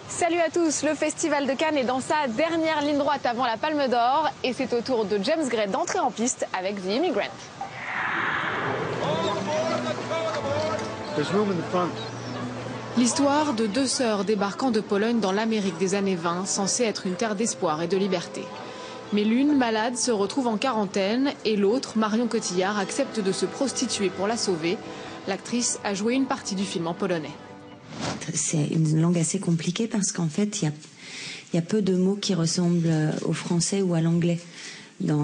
Salut à tous, le Festival de Cannes est dans sa dernière ligne droite avant la Palme d'Or et c'est au tour de James Gray d'entrer en piste avec The Immigrant. L'histoire de deux sœurs débarquant de Pologne dans l'Amérique des années 20, censée être une terre d'espoir et de liberté. Mais l'une, malade, se retrouve en quarantaine et l'autre, Marion Cotillard, accepte de se prostituer pour la sauver. L'actrice a joué une partie du film en polonais. C'est une langue assez compliquée parce qu'en fait, il y a peu de mots qui ressemblent au français ou à l'anglais.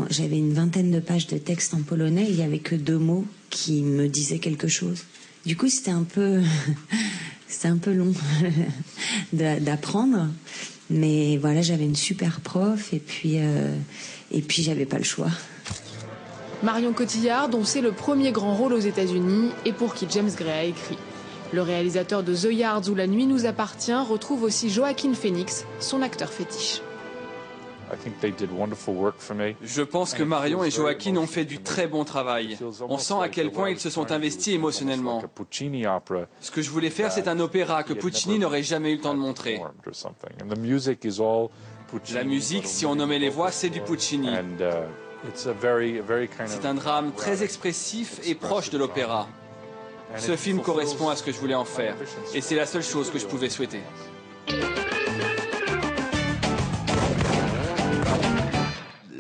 J'avais une vingtaine de pages de texte en polonais, il n'y avait que 2 mots qui me disaient quelque chose. Du coup, c'était un peu long d'apprendre. Mais voilà, j'avais une super prof et puis j'avais pas le choix. Marion Cotillard, dont c'est le premier grand rôle aux États-Unis et pour qui James Gray a écrit. Le réalisateur de The Yards ou La nuit nous appartient retrouve aussi Joaquin Phoenix, son acteur fétiche. Je pense que Marion et Joaquin ont fait du très bon travail. On sent à quel point ils se sont investis émotionnellement. Ce que je voulais faire, c'est un opéra que Puccini n'aurait jamais eu le temps de montrer. La musique, si on nommait les voix, c'est du Puccini. C'est un drame très expressif et proche de l'opéra. Ce film correspond à ce que je voulais en faire. Et c'est la seule chose que je pouvais souhaiter.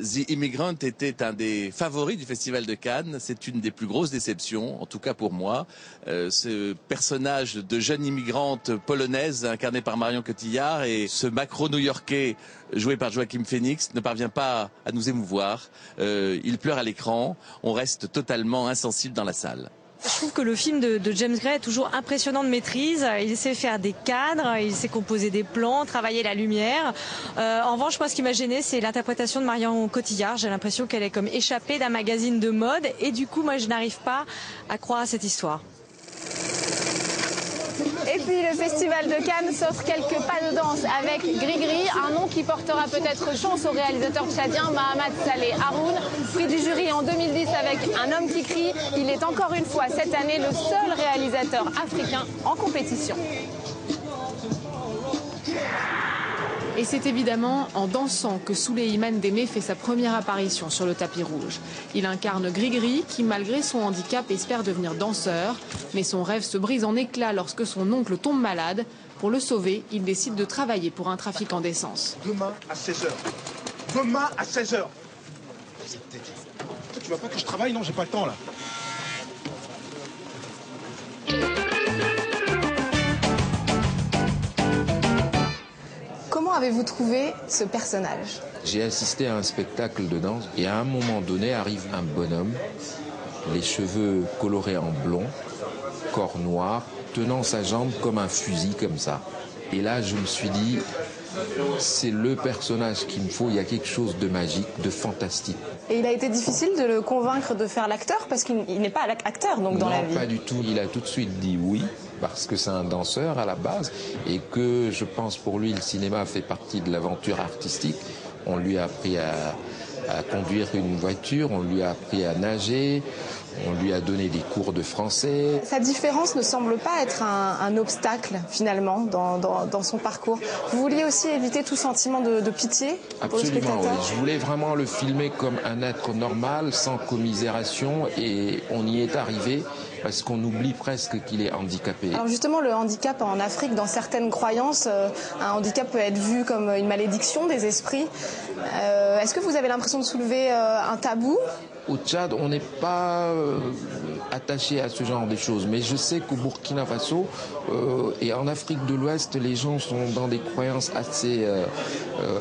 The Immigrant était un des favoris du Festival de Cannes. C'est une des plus grosses déceptions, en tout cas pour moi. Ce personnage de jeune immigrante polonaise incarné par Marion Cotillard et ce macro new-yorkais joué par Joaquin Phoenix ne parvient pas à nous émouvoir. Il pleure à l'écran. On reste totalement insensible dans la salle. Je trouve que le film de James Gray est toujours impressionnant de maîtrise. Il sait faire des cadres, il sait composer des plans, travailler la lumière. En revanche, moi, ce qui m'a gêné, c'est l'interprétation de Marion Cotillard. J'ai l'impression qu'elle est comme échappée d'un magazine de mode. Et du coup, moi, je n'arrive pas à croire à cette histoire. Et puis le Festival de Cannes s'offre quelques pas de danse avec Gris-Gris, un nom qui portera peut-être chance au réalisateur tchadien Mahamat Saleh Haroun. Prix du jury en 2010 avec Un homme qui crie. Il est encore une fois cette année le seul réalisateur africain en compétition. Et c'est évidemment en dansant que Souleymane Démé fait sa première apparition sur le tapis rouge. Il incarne Gris-Gris qui, malgré son handicap, espère devenir danseur. Mais son rêve se brise en éclats lorsque son oncle tombe malade. Pour le sauver, il décide de travailler pour un trafiquant d'essence. Demain à 16h. Demain à 16h. Tu vois pas que je travaille? Non, j'ai pas le temps là. Comment avez-vous trouvé ce personnage? J'ai assisté à un spectacle de danse et à un moment donné arrive un bonhomme, les cheveux colorés en blond, corps noir, tenant sa jambe comme un fusil comme ça. Et là je me suis dit, c'est le personnage qu'il me faut, il y a quelque chose de magique, de fantastique. Et il a été difficile de le convaincre de faire l'acteur parce qu'il n'est pas acteur donc dans la vie. Non, pas du tout, il a tout de suite dit oui. Parce que c'est un danseur à la base et que je pense pour lui le cinéma fait partie de l'aventure artistique. On lui a appris à conduire une voiture, on lui a appris à nager, on lui a donné des cours de français. Sa différence ne semble pas être un obstacle finalement dans son parcours. Vous vouliez aussi éviter tout sentiment de pitié pour le spectateur? Absolument, oui. Je voulais vraiment le filmer comme un être normal, sans commisération et on y est arrivé. Parce qu'on oublie presque qu'il est handicapé. Alors justement, le handicap en Afrique, dans certaines croyances, un handicap peut être vu comme une malédiction des esprits. Est-ce que vous avez l'impression de soulever un tabou? Au Tchad, on n'est pas attaché à ce genre de choses. Mais je sais qu'au Burkina Faso et en Afrique de l'Ouest, les gens sont dans des croyances assez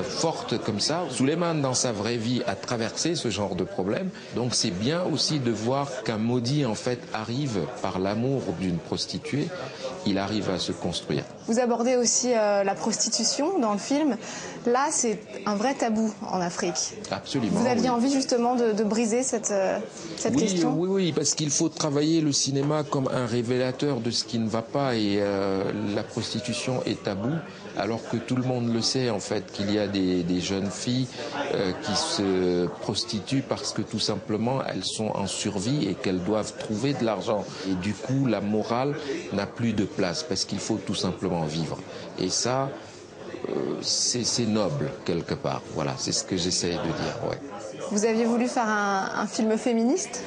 fortes comme ça. Souleymane, dans sa vraie vie, a traversé ce genre de problème. Donc c'est bien aussi de voir qu'un maudit, en fait, arrive par l'amour d'une prostituée. Il arrive à se construire. Vous abordez aussi la prostitution dans le film. Là, c'est un vrai tabou en Afrique. Absolument. Vous aviez envie justement de briser cette question? Oui, parce qu'il faut travailler le cinéma comme un révélateur de ce qui ne va pas et la prostitution est tabou alors que tout le monde le sait en fait qu'il y a des jeunes filles qui se prostituent parce que tout simplement elles sont en survie et qu'elles doivent trouver de l'argent. Et du coup la morale n'a plus de place parce qu'il faut tout simplement vivre. Et ça, c'est noble quelque part. Voilà, c'est ce que j'essaie de dire. Ouais. Vous aviez voulu faire un film féministe ?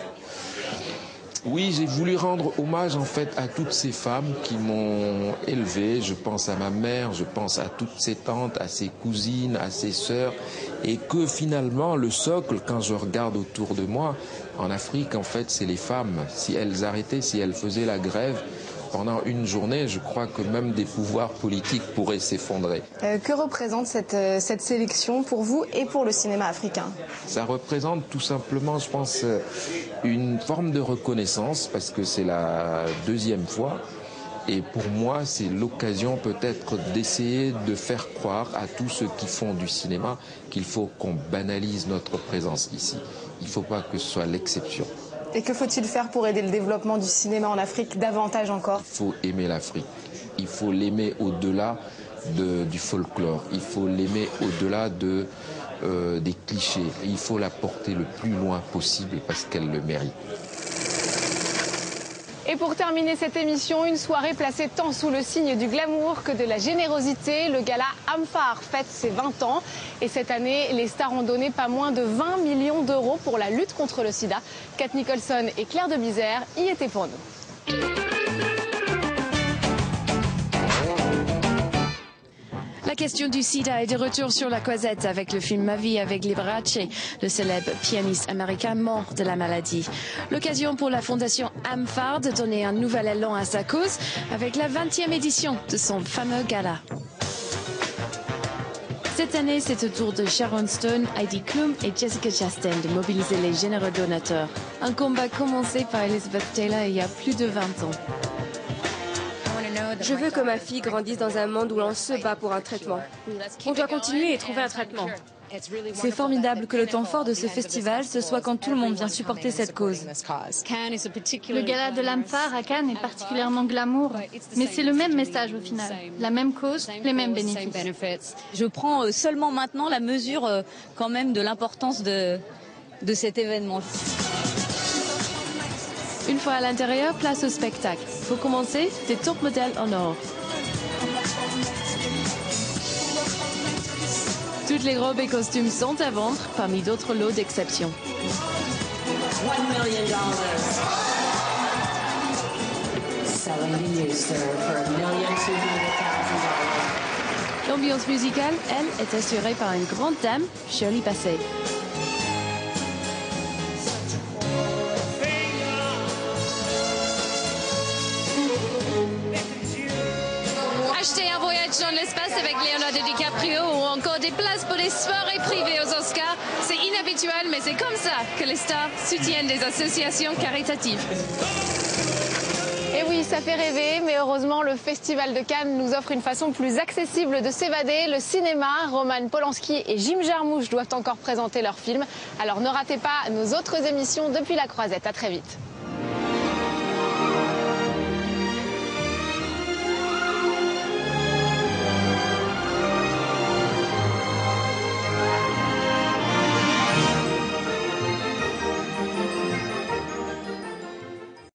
Oui, j'ai voulu rendre hommage en fait à toutes ces femmes qui m'ont élevé. Je pense à ma mère, je pense à toutes ses tantes, à ses cousines, à ses sœurs. Et que finalement, le socle, quand je regarde autour de moi, en Afrique, en fait, c'est les femmes. Si elles arrêtaient, si elles faisaient la grève, pendant une journée, je crois que même des pouvoirs politiques pourraient s'effondrer. Que représente cette sélection pour vous et pour le cinéma africain? Ça représente tout simplement, je pense, une forme de reconnaissance, parce que c'est la deuxième fois. Et pour moi, c'est l'occasion peut-être d'essayer de faire croire à tous ceux qui font du cinéma qu'il faut qu'on banalise notre présence ici. Il ne faut pas que ce soit l'exception. Et que faut-il faire pour aider le développement du cinéma en Afrique davantage encore? Il faut aimer l'Afrique. Il faut l'aimer au-delà du folklore. Il faut l'aimer au-delà des clichés. Et il faut la porter le plus loin possible parce qu'elle le mérite. Et pour terminer cette émission, une soirée placée tant sous le signe du glamour que de la générosité. Le gala Amphar fête ses 20 ans. Et cette année, les stars ont donné pas moins de 20 millions d'euros pour la lutte contre le sida. Kat Nicholson et Claire de Bizère y étaient pour nous. La question du sida est de retour sur la causette avec le film Ma vie avec Liberace, le célèbre pianiste américain mort de la maladie. L'occasion pour la fondation Amphar de donner un nouvel élan à sa cause avec la 20e édition de son fameux gala. Cette année, c'est au tour de Sharon Stone, Heidi Klum et Jessica Chastain de mobiliser les généreux donateurs. Un combat commencé par Elizabeth Taylor il y a plus de 20 ans. Je veux que ma fille grandisse dans un monde où l'on se bat pour un traitement. On doit continuer et trouver un traitement. C'est formidable que le temps fort de ce festival, ce soit quand tout le monde vient supporter cette cause. Le gala de l'Amphar à Cannes est particulièrement glamour, mais c'est le même message au final. La même cause, les mêmes bénéfices. Je prends seulement maintenant la mesure quand même de l'importance de cet événement. Une fois à l'intérieur, place au spectacle. Pour commencer, des top modèles en or. Toutes les robes et costumes sont à vendre, parmi d'autres lots d'exception. L'ambiance musicale, elle, est assurée par une grande dame, Shirley Bassey. Acheter un voyage dans l'espace avec Leonardo DiCaprio ou encore des places pour des soirées privées aux Oscars, c'est inhabituel, mais c'est comme ça que les stars soutiennent des associations caritatives. Et oui, ça fait rêver, mais heureusement, le Festival de Cannes nous offre une façon plus accessible de s'évader. Le cinéma, Roman Polanski et Jim Jarmusch doivent encore présenter leur film. Alors ne ratez pas nos autres émissions depuis la Croisette. À très vite.